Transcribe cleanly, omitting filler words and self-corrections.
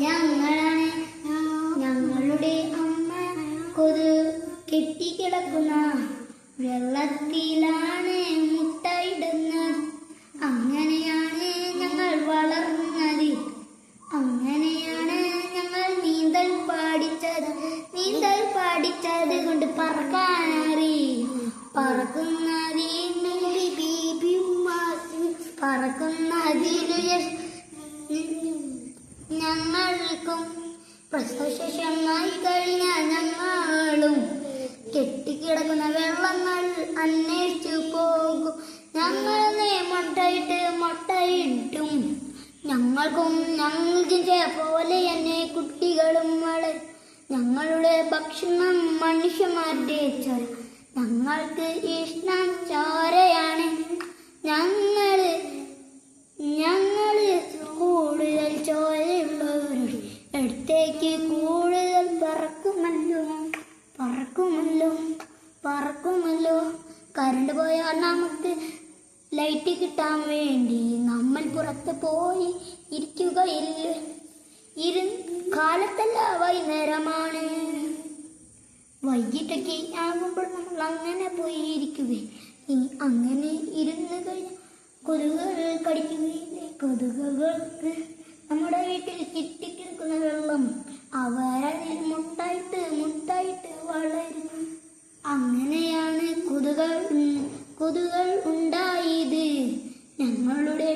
ഞങ്ങളാണ് ഞങ്ങളുടെ അമ്മ കെട്ടിക്കിടക്കുന്ന വെള്ളത്തിലാണ് മുട്ടയിടുന്നത്. അങ്ങനെയാണ് ഞങ്ങൾ വളർന്നത്. അങ്ങനെയാണ് ഞങ്ങൾ നീന്തൽ പഠിച്ചത് കൊണ്ട് പറക്കാനറി. പറക്കുന്നതിന് ഞങ്ങൾക്കും പ്രസവശേഷമായി കഴിഞ്ഞാൽ ഞങ്ങളും കെട്ടിക്കിടക്കുന്ന വെള്ളങ്ങൾ അന്വേഷിച്ചു പോകും. ഞങ്ങളെ മുട്ടയിട്ടും ഞങ്ങൾക്കും പോലെ തന്നെ കുട്ടികളും വളരും. ഞങ്ങളുടെ ഭക്ഷണം മനുഷ്യന്മാരുടെ ചോര. ഞങ്ങൾക്ക് ഇഷ്ടം ചോരയാണ്. ഞങ്ങള് കൂടുതൽ ചോരയുള്ളവരുടെ അടുത്തേക്ക് കൂടുതൽ പറക്കുമല്ലോ. കറണ്ട് പോയാൽ നമുക്ക് ലൈറ്റ് കിട്ടാൻ വേണ്ടി നമ്മൾ പുറത്ത് പോയി ഇരിക്കുകയില്ല. കാലത്തല്ല, വൈകുന്നേരമാണ്. വൈകിട്ടൊക്കെ ആകുമ്പോൾ നമ്മൾ അങ്ങനെ പോയി ഇരിക്കുകയും അങ്ങനെ ഇരുന്ന് കഴിഞ്ഞാൽ കൊതുകുകൾ കടിക്കുകയില്ലേ. കൊതുകുകൾക്ക് നമ്മുടെ വീട്ടിൽ കിട്ടിക്കിടക്കുന്ന വെള്ളം അവരതിൽ മുട്ടായിട്ട് വളരും. അങ്ങനെയാണ് കൊതുകുകൾ ഉണ്ടായത്. ഞങ്ങളുടെ